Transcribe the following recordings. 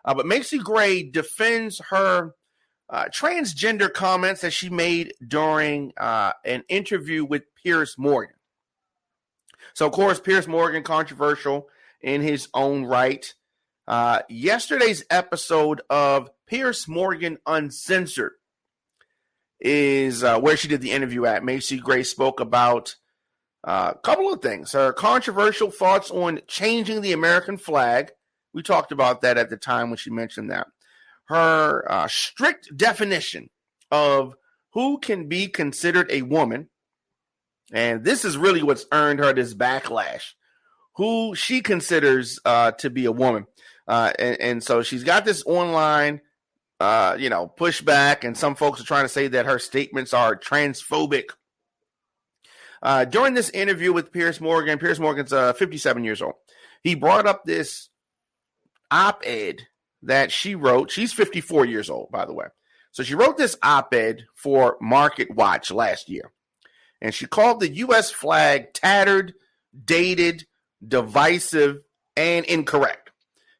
But Macy Gray defends her transgender comments that she made during an interview with Piers Morgan. So, of course, Piers Morgan, controversial in his own right. Yesterday's episode of Piers Morgan Uncensored is where she did the interview at. Macy Gray spoke about a couple of things. Her controversial thoughts on changing the American flag. We talked about that at the time when she mentioned that. Her strict definition of who can be considered a woman. And this is really what's earned her this backlash. Who she considers to be a woman. And so she's got this online, pushback. And some folks are trying to say that her statements are transphobic. During this interview with Piers Morgan's 57 years old. He brought up this op-ed that she wrote. She's 54 years old, by the way. So she wrote this op-ed for Market Watch last year. And she called the U.S. flag tattered, dated, divisive, and incorrect.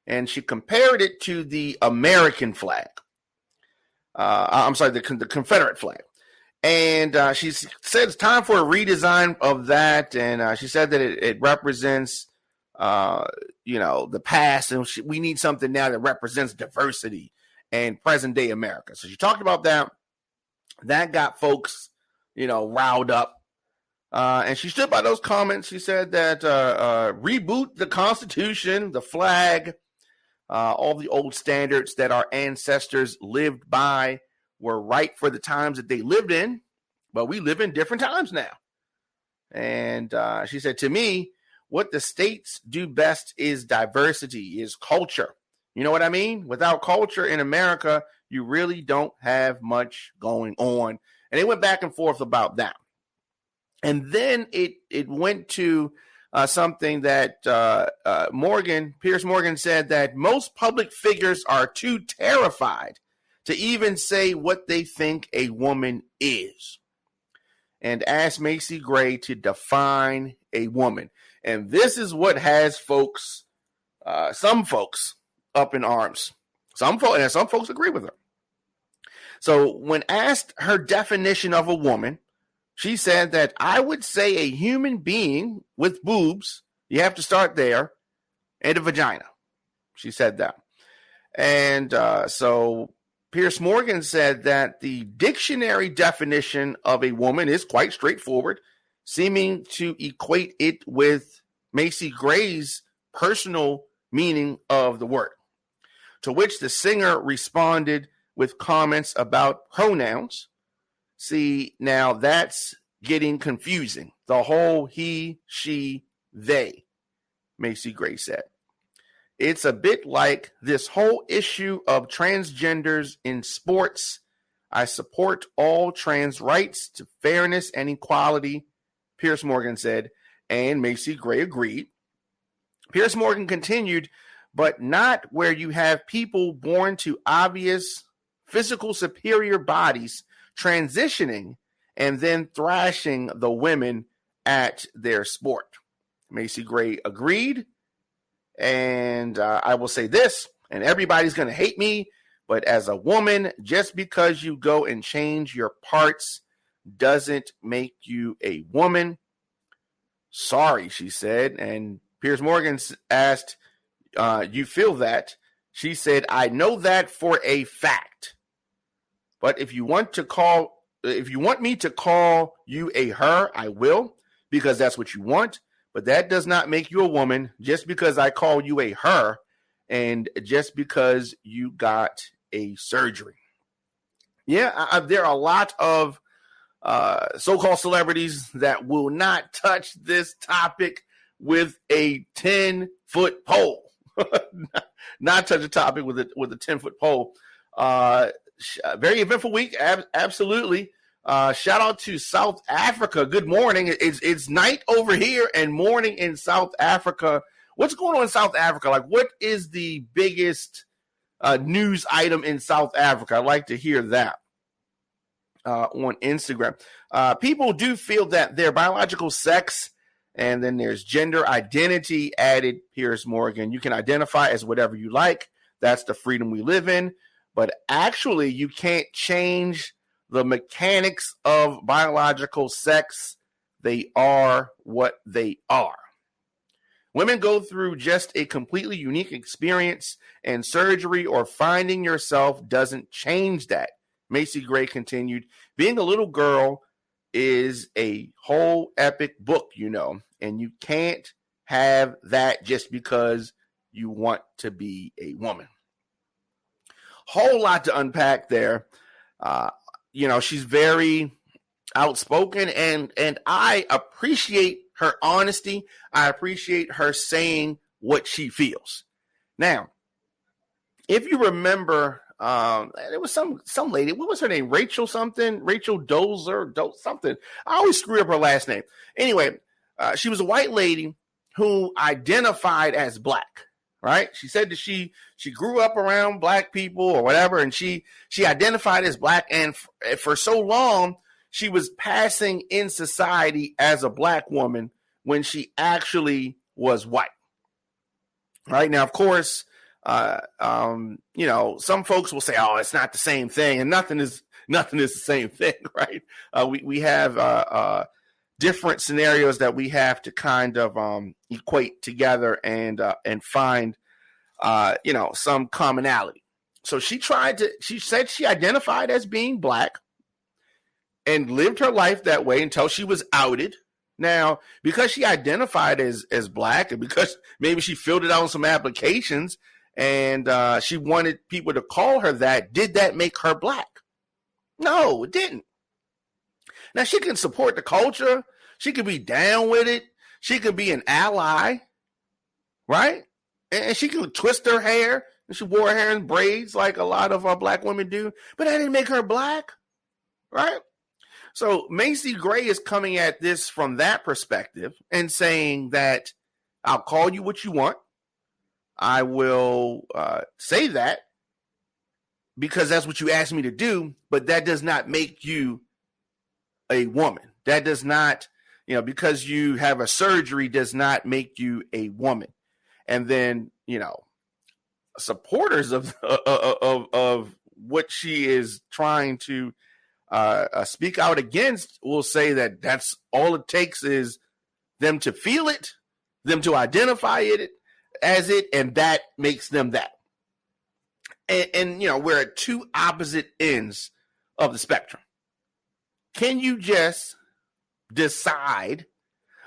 And she compared it to the American flag. The Confederate flag. And she said it's time for a redesign of that. And she said that it represents the past, and we need something now that represents diversity and present day America. So she talked about that. That got folks, riled up. And she stood by those comments. She said that reboot the Constitution, the flag, all the old standards that our ancestors lived by were right for the times that they lived in, but we live in different times now. And she said, to me, what the states do best is diversity, is culture. You know what I mean? Without culture in America, you really don't have much going on. And they went back and forth about that. And then it went to something that Piers Morgan said that most public figures are too terrified to even say what they think a woman is. And asked Macy Gray to define a woman. And this is what has folks, some folks, up in arms. Some folks agree with her. So when asked her definition of a woman, she said that I would say a human being with boobs, you have to start there, and a vagina. She said that. And so Piers Morgan said that the dictionary definition of a woman is quite straightforward, seeming to equate it with Macy Gray's personal meaning of the word. To which the singer responded with comments about pronouns. See, now that's getting confusing. The whole he, she, they, Macy Gray said. It's a bit like this whole issue of transgenders in sports. I support all trans rights to fairness and equality, Piers Morgan said, and Macy Gray agreed. Piers Morgan continued, but not where you have people born to obvious physical superior bodies transitioning and then thrashing the women at their sport. Macy Gray agreed. And I will say this, and everybody's going to hate me, but as a woman, just because you go and change your parts doesn't make you a woman. Sorry, she said. And Piers Morgan asked, you feel that? She said, I know that for a fact. But if you want me to call you a her, I will, because that's what you want. But that does not make you a woman just because I call you a her and just because you got a surgery. Yeah, there are a lot of so-called celebrities that will not touch this topic with a 10-foot pole. Not touch a topic with a 10-foot pole. Very eventful week. Absolutely. Shout out to South Africa. Good morning. It's night over here and morning in South Africa. What's going on in South Africa? Like, what is the biggest news item in South Africa? I'd like to hear that on Instagram. People do feel that their biological sex, and then there's gender identity, added Piers Morgan. You can identify as whatever you like. That's the freedom we live in. But actually, you can't change the mechanics of biological sex. They are what they are. Women go through just a completely unique experience, and surgery or finding yourself doesn't change that. Macy Gray continued, being a little girl is a whole epic book, and you can't have that just because you want to be a woman. Whole lot to unpack there. She's very outspoken, and I appreciate her honesty. I appreciate her saying what she feels. Now, if you remember, there was some lady. What was her name? Rachel something? Rachel Dozer something. I always screw up her last name. Anyway, she was a white lady who identified as black. Right? She said that she grew up around black people or whatever, and she identified as black, and for so long she was passing in society as a black woman when she actually was white. Right? Now, of course, some folks will say, "Oh, it's not the same thing," and nothing is the same thing, right? We have different scenarios that we have to kind of equate together and find some commonality. So she said she identified as being black and lived her life that way until she was outed. Now, because she identified as black, and because maybe she filled it out on some applications and she wanted people to call her that, did that make her black? No, it didn't. Now, she can support the culture. She could be down with it. She could be an ally, right? And she can twist her hair. And she wore her hair in braids like a lot of black women do. But that didn't make her black, right? So Macy Gray is coming at this from that perspective and saying that I'll call you what you want. I will say that because that's what you asked me to do. But that does not make you a woman. That does not, because you have a surgery does not make you a woman. And then, supporters of what she is trying to speak out against will say that that's all it takes is them to feel it, them to identify it as it, and that makes them that. And we're at two opposite ends of the spectrum. Can you just decide,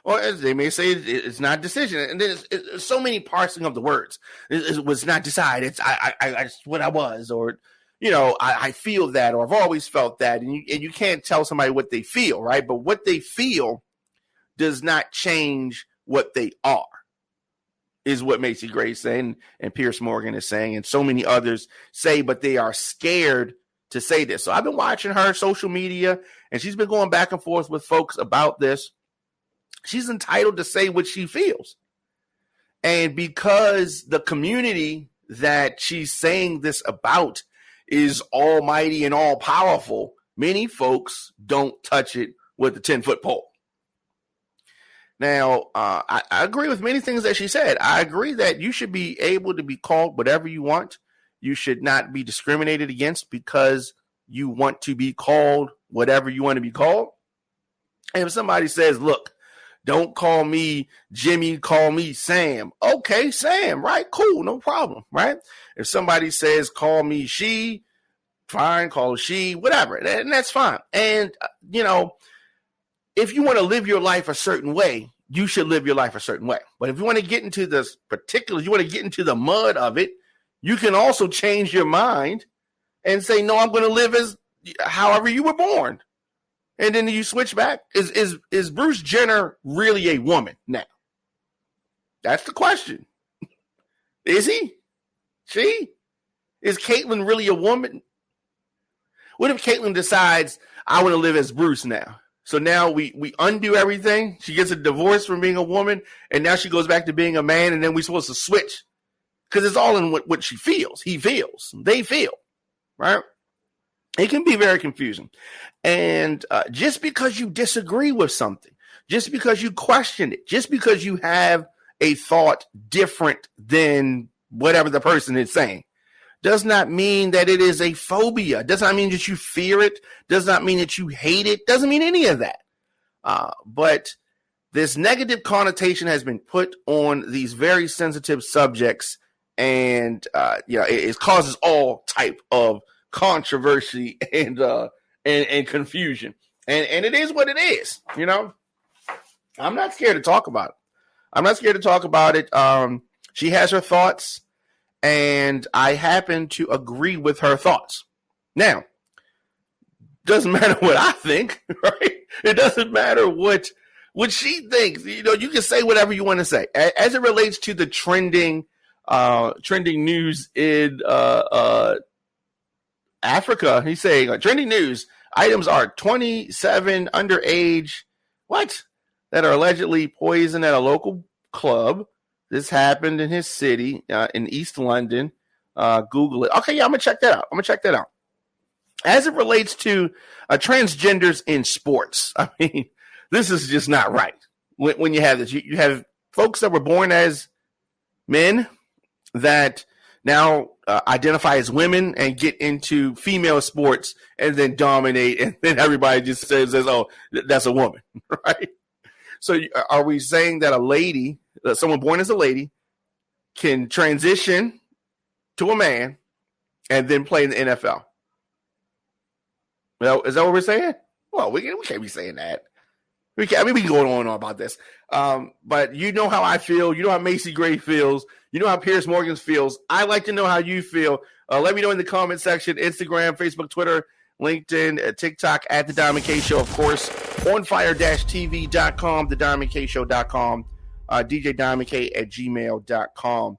or as they may say, it's not a decision, and there's so many parsing of the words. It was not decide. It's it's what I was, or I feel that, or I've always felt that, and you can't tell somebody what they feel, right? But what they feel does not change what they are, is what Macy Gray is saying, and Piers Morgan is saying, and so many others say, but they are scared to say this. So I've been watching her social media, and she's been going back and forth with folks about this. She's entitled to say what she feels. And because the community that she's saying this about is almighty and all powerful, many folks don't touch it with a 10-foot pole. Now, I agree with many things that she said. I agree that you should be able to be called whatever you want. You should not be discriminated against because you want to be called whatever you want to be called. And if somebody says, look, don't call me Jimmy, call me Sam. Okay, Sam, right? Cool, no problem, right? If somebody says, call me she, fine, call her she, whatever, and that's fine. And, if you want to live your life a certain way, you should live your life a certain way. But if you want to get into this particulars, you want to get into the mud of it, you can also change your mind and say, no, I'm going to live as however you were born. And then you switch back. Is Bruce Jenner really a woman now? That's the question. Is he? She? Is Caitlyn really a woman? What if Caitlyn decides, I want to live as Bruce now? So now we undo everything. She gets a divorce from being a woman, and now she goes back to being a man, and then we're supposed to switch. Because it's all in what she feels. He feels. They feel. Right? It can be very confusing. And just because you disagree with something, just because you question it, just because you have a thought different than whatever the person is saying, does not mean that it is a phobia. Does not mean that you fear it. Does not mean that you hate it. Doesn't mean any of that. But this negative connotation has been put on these very sensitive subjects, and it causes all type of controversy and confusion. And it is what it is. I'm not scared to talk about it. She has her thoughts, and I happen to agree with her thoughts. Now, doesn't matter what I think, right? It doesn't matter what she thinks. You can say whatever you want to say. As it relates to the trending news in Africa, he's saying trending news items are 27 underage that are allegedly poisoned at a local club. This happened in his city in East London. Google it. Okay, yeah, I'm gonna check that out. As it relates to transgenders in sports, I mean, this is just not right. When you have this, you have folks that were born as men that now identify as women and get into female sports and then dominate, and then everybody just says, "Oh, that's a woman," right? So, are we saying that a lady, someone born as a lady, can transition to a man and then play in the NFL? Well, is that what we're saying? Well, we can't be saying that. We can go on about this. But you know how I feel. You know how Macy Gray feels. You know how Piers Morgan feels. I like to know how you feel. Let me know in the comment section. Instagram, Facebook, Twitter, LinkedIn, TikTok, at The Diamond K Show, of course. onfire-tv.com, thediamondkshow.com, djdiamondk@gmail.com.